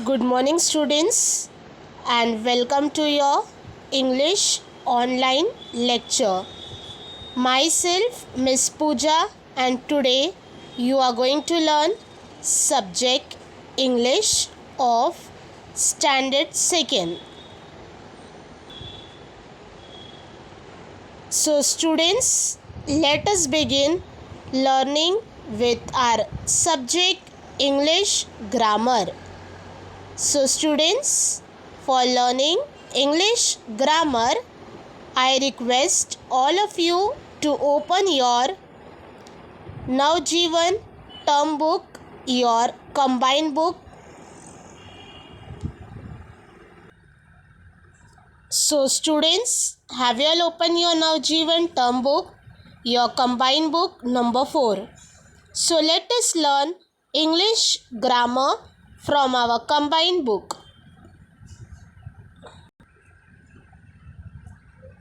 Good morning, students, and welcome to your English online lecture. Myself, Miss Pooja, and today you are going to learn subject English of Standard 2nd. So, students, let us begin learning with our subject English grammar. So students, for learning English grammar, I request all of you to open your Navjeevan term book, your combined book. So students, have you all opened your Navjeevan term book, your combined book number 4. So let us learn English grammar from our combined book.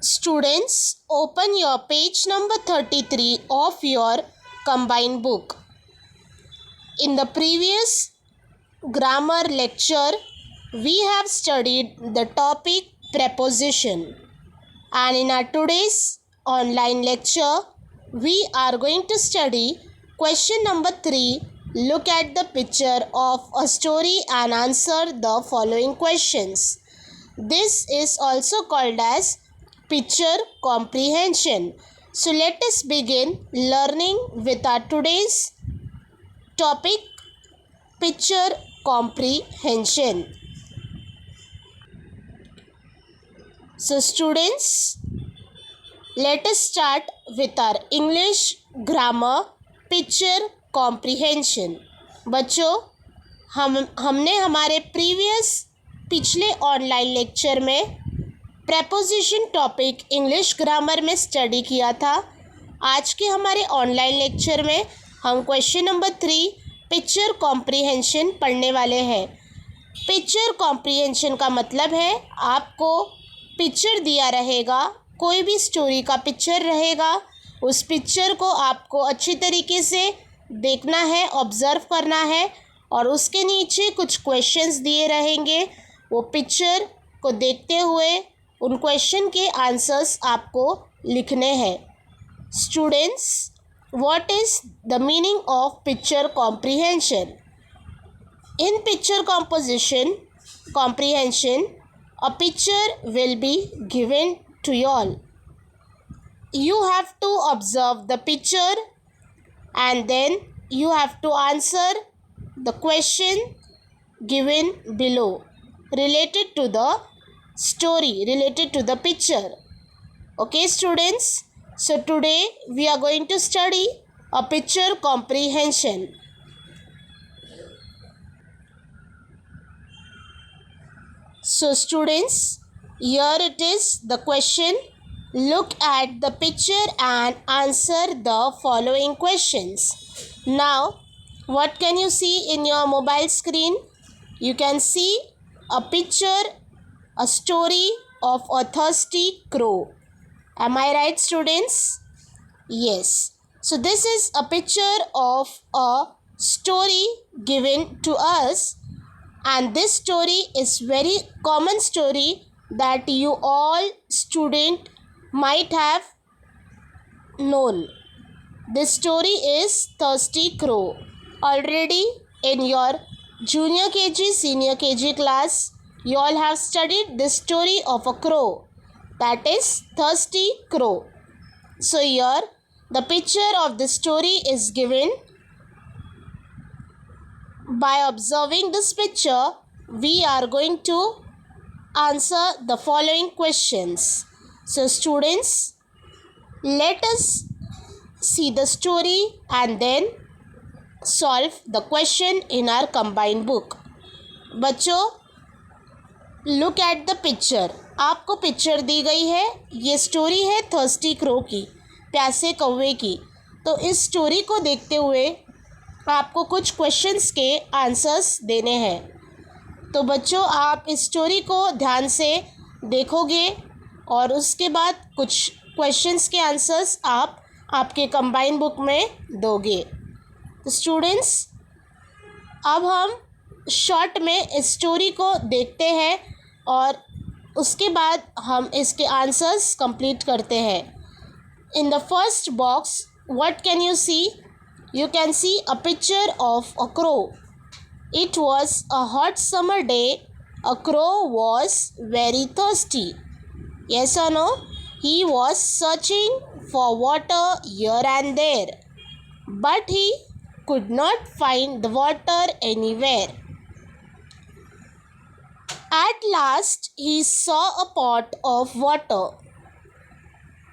Students, open your page number 33 of your combined book. In the previous grammar lecture, we have studied the topic preposition. And in our today's online lecture, we are going to study question number 3. Look at the picture of a story and answer the following questions. This is also called as picture comprehension. So let us begin learning with our today's topic, picture comprehension. So students, let us start with our English grammar picture comprehension. बच्चों, हमने हमारे पिछले online lecture में preposition topic English grammar में study किया था. आज के हमारे ऑनलाइन लेक्चर में हम क्वेश्चन नंबर 3 पिक्चर कॉम्प्रीहेंशन पढ़ने वाले हैं. पिक्चर कॉम्प्रीहेंशन का मतलब है आपको पिक्चर दिया रहेगा, कोई भी स्टोरी का पिक्चर रहेगा, उस पिक्चर को आपको अच्छी तरीके से देखना है, ऑब्ज़र्व करना है और उसके नीचे कुछ क्वेश्चंस दिए रहेंगे. वो पिक्चर को देखते हुए उन क्वेश्चन के आंसर्स आपको लिखने हैं. Students, what is the meaning of picture comprehension? In picture comprehension, a picture will be given to you all. You have to observe the picture and then you have to answer the question given below related to the story, related to the picture. Okay students, so today we are going to study a picture comprehension. So students, here it is the question. Look at the picture and answer the following questions. Now, what can you see in your mobile screen? You can see a picture, a story of a thirsty crow. Am I right, students? Yes. So this is a picture of a story given to us, and this story is very common story that you all student might have known. This story is Thirsty Crow. Already in your junior KG, senior KG class, you all have studied this story of a crow, that is Thirsty Crow. So here the picture of the story is given. By observing this picture, we are going to answer the following questions. So students, let us see the story and then solve the question in our combined book. बच्चों, look at the picture. आपको picture दी गई है. ये story है thirsty crow की, प्यासे कौवे की. तो इस स्टोरी को देखते हुए आपको कुछ क्वेश्चंस के आंसर्स देने हैं. तो बच्चों, आप इस स्टोरी को ध्यान से देखोगे और उसके बाद कुछ क्वेश्चंस के आंसर्स आप आपके कंबाइन बुक में दोगे. तो स्टूडेंट्स, अब हम शॉर्ट में स्टोरी को देखते हैं और उसके बाद हम इसके आंसर्स कंप्लीट करते हैं. In the first box, what can you see? You can see a picture of a crow. It was a hot summer day. A crow was very thirsty. Yes or no? He was searching for water here and there, but he could not find the water anywhere. At last, he saw a pot of water.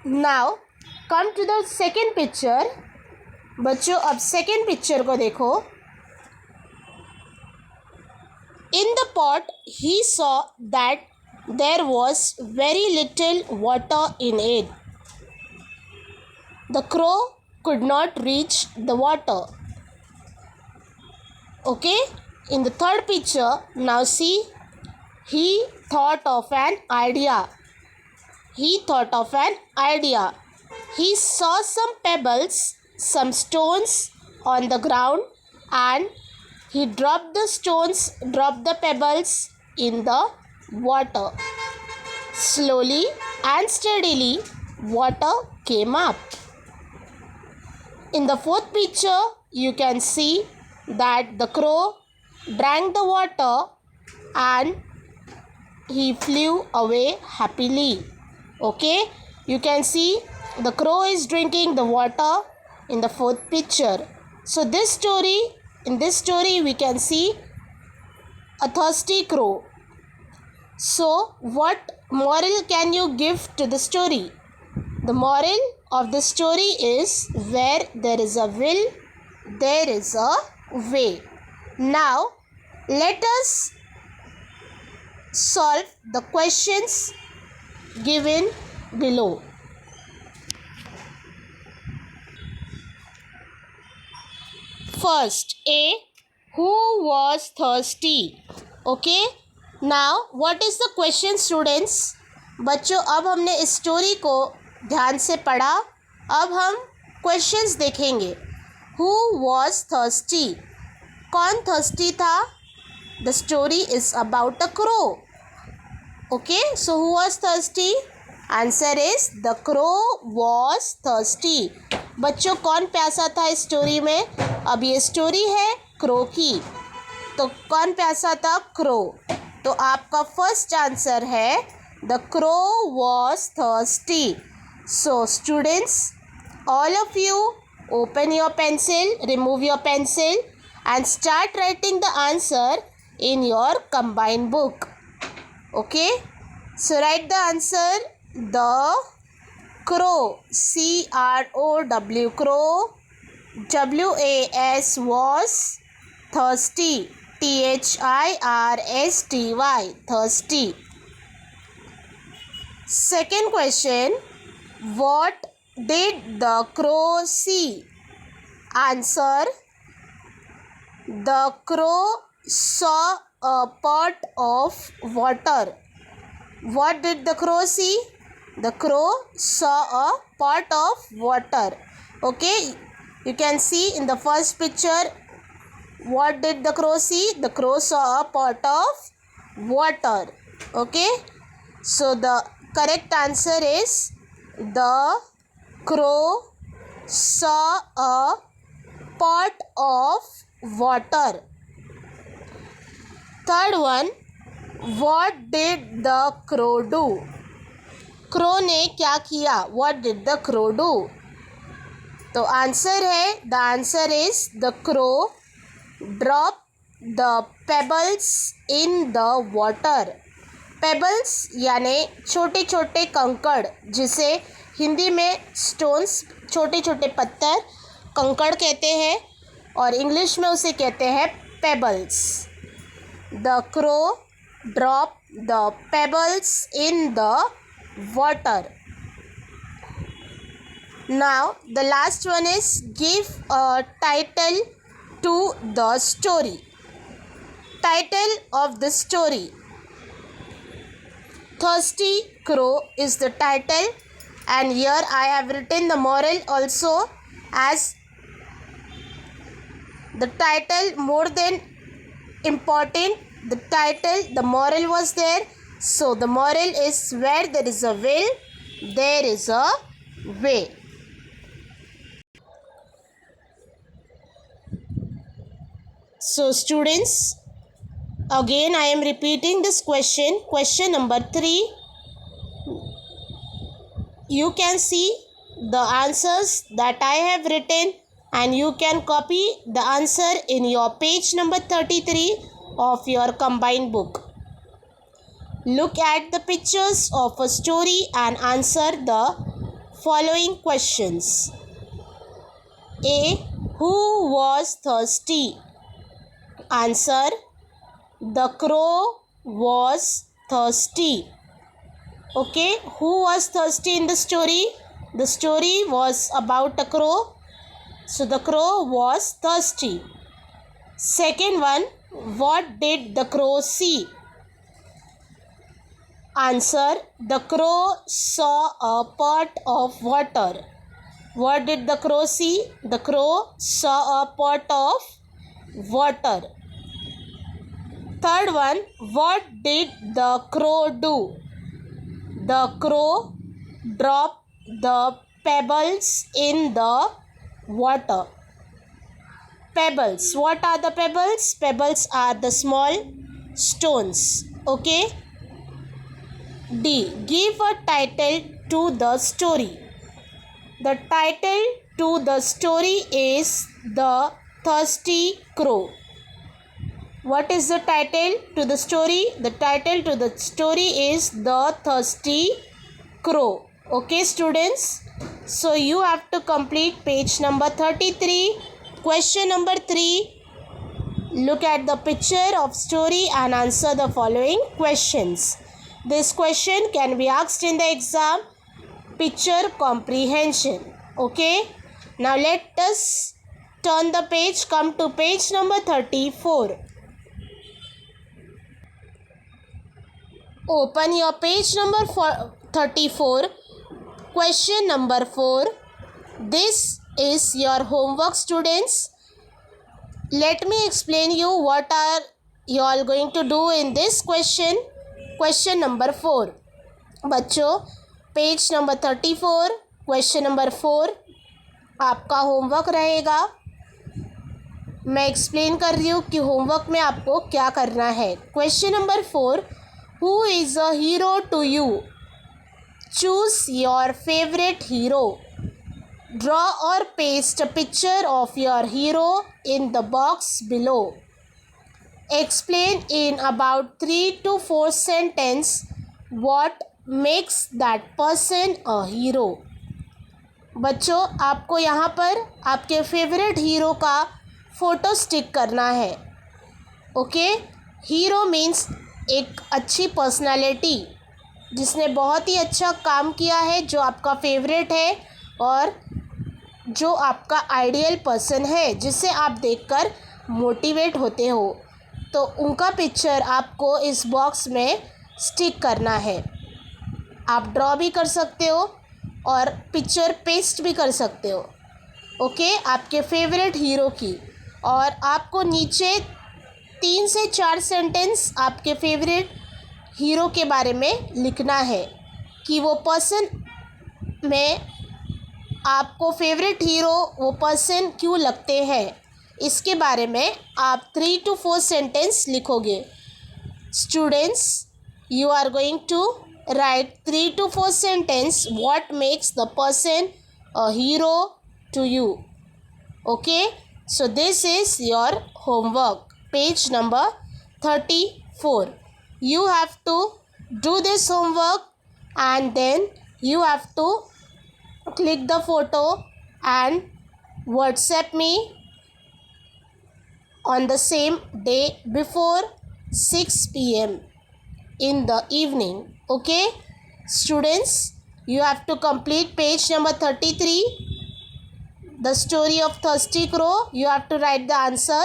Now, come to the second picture. बच्चों अब second picture को देखो. In the pot, he saw that there was very little water in it. The crow could not reach the water. Okay, in the third picture, now see, he thought of an idea. He thought of an idea. He saw some pebbles, some stones on the ground, and he dropped the pebbles in the water. Slowly and steadily, water came up. In the fourth picture, you can see that the crow drank the water and he flew away happily. Okay, you can see the crow is drinking the water in the fourth picture. So in this story we can see a thirsty crow. So what moral can you give to the story? The moral of the story is, where there is a will, there is a way. Now let us solve the questions given below. First, A. Who was thirsty? Okay. Now, what is the question, students? बच्चों, अब हमने इस story को ध्यान से पढ़ा. अब हम क्वेश्चंस देखेंगे. Who was thirsty? कौन thirsty था? The story is about a crow. Okay, so who was thirsty? Answer is the crow was thirsty. बच्चों, कौन प्यासा था इस स्टोरी में? अब ये स्टोरी है क्रो की, तो कौन प्यासा था? क्रो. तो आपका फर्स्ट आंसर है the crow was thirsty. So students, all of you open your pencil, remove your pencil and start writing the answer in your combined book. Okay, so write the answer. The crow, CROW, crow, WAS was thirsty, THIRSTY, thirsty. Second question, what did the crow see? Answer, the crow saw a pot of water. What did the crow see? The crow saw a pot of water. Okay, you can see in the first picture, what did the crow see? The crow saw a pot of water. Okay, so the correct answer is the crow saw a pot of water. Third one, what did the crow do? Crow ने क्या किया? What did the crow do? तो answer है, the answer is the crow drop the pebbles in the water. Pebbles यानी छोटे छोटे कंकड़, जिसे हिंदी में स्टोन्स, छोटे छोटे पत्थर, कंकड़ कहते हैं और इंग्लिश में उसे कहते हैं pebbles. The crow drop the pebbles in the water. Now the last one is, give a title to the story. Title of the story. Thirsty Crow is the title, and here I have written the moral also as the title. More than important. The title, the moral was there. So the moral is, where there is a will, there is a way. So students, again I am repeating this question. Question number 3. You can see the answers that I have written, and you can copy the answer in your page number 33 of your combined book. Look at the pictures of a story and answer the following questions. A. Who was thirsty? Answer: the crow was thirsty. Okay, who was thirsty in the story? The story was about a crow. So the crow was thirsty. Second one, what did the crow see? Answer: the crow saw a pot of water. What did the crow see? The crow saw a pot of water. Third one, what did the crow do? The crow dropped the pebbles in the water. Pebbles. What are the pebbles? Pebbles are the small stones. Okay. D. Give a title to the story. The title to the story is The Thirsty Crow. What is the title to the story? The title to the story is The Thirsty Crow. Okay, students. So you have to complete page number 33. Question number 3. Look at the picture of story and answer the following questions. This question can be asked in the exam. Picture comprehension. Okay. Now let us turn the page. Come to page number 34. Open your page number 34. Question number 4. This is your homework, students. Let me explain you what are you all going to do in this question. Question number 4. बच्चों, page number 34, question number 4 आपका homework रहेगा. मैं explain कर रही हूँ कि homework में आपको क्या करना है. Question number 4. Who is a hero to you? Choose your favorite hero. Draw or paste a picture of your hero in the box below. Explain in about 3 to 4 sentences what makes that person a hero. बच्चों, आपको यहाँ पर आपके favourite hero का photo stick करना है. Okay. Hero means एक अच्छी पर्सनालिटी जिसने बहुत ही अच्छा काम किया है, जो आपका फेवरेट है और जो आपका आइडियल पर्सन है, जिसे आप देखकर मोटिवेट होते हो. तो उनका पिक्चर आपको इस बॉक्स में स्टिक करना है. आप ड्रॉ भी कर सकते हो और पिक्चर पेस्ट भी कर सकते हो. ओके. आपके फेवरेट हीरो की. और आपको नीचे 3 से 4 सेंटेंस आपके फेवरेट हीरो के बारे में लिखना है कि वो पर्सन में आपको फेवरेट हीरो वो पर्सन क्यों लगते हैं. इसके बारे में आप 3 to 4 सेंटेंस लिखोगे. Students, you are going to write 3 to 4 sentence what makes the person a hero to you. Okay. So this is your homework. Page number 34. You have to do this homework and then you have to click the photo and WhatsApp me on the same day before 6 p.m. in the evening. Okay. Students, you have to complete page number 33. The story of Thirsty Crow. You have to write the answer.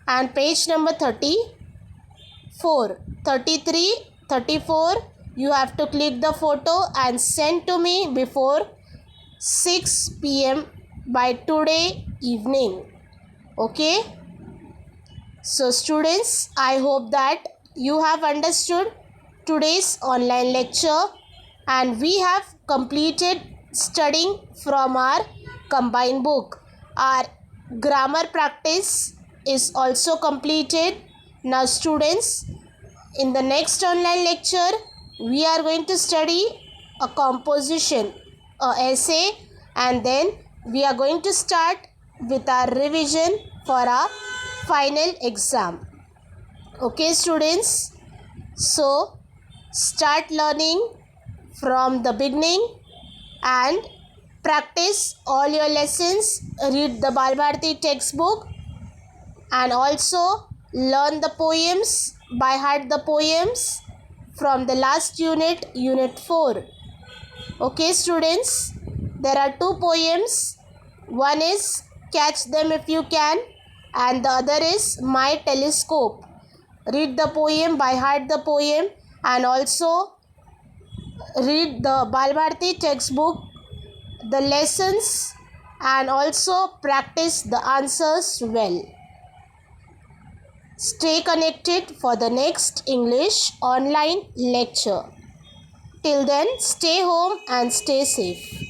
And page number 34, 33, 34, you have to click the photo and send to me before 6 p.m. by today evening. Okay. So students, I hope that you have understood today's online lecture and we have completed studying from our combined book. Our grammar practice is also completed. Now students, in the next online lecture, we are going to study a composition, a essay, and then we are going to start with our revision for our final exam. Okay students, so start learning from the beginning and practice all your lessons. Read the Balbharati textbook and also learn the poems, by heart the poems from the last unit, unit 4. Okay students, there are 2 poems. One is Catch Them If You Can and the other is My Telescope. Read the poem, by heart the poem, and also read the Balbharati textbook, the lessons, and also practice the answers well. Stay connected for the next English online lecture. Till then, stay home and stay safe.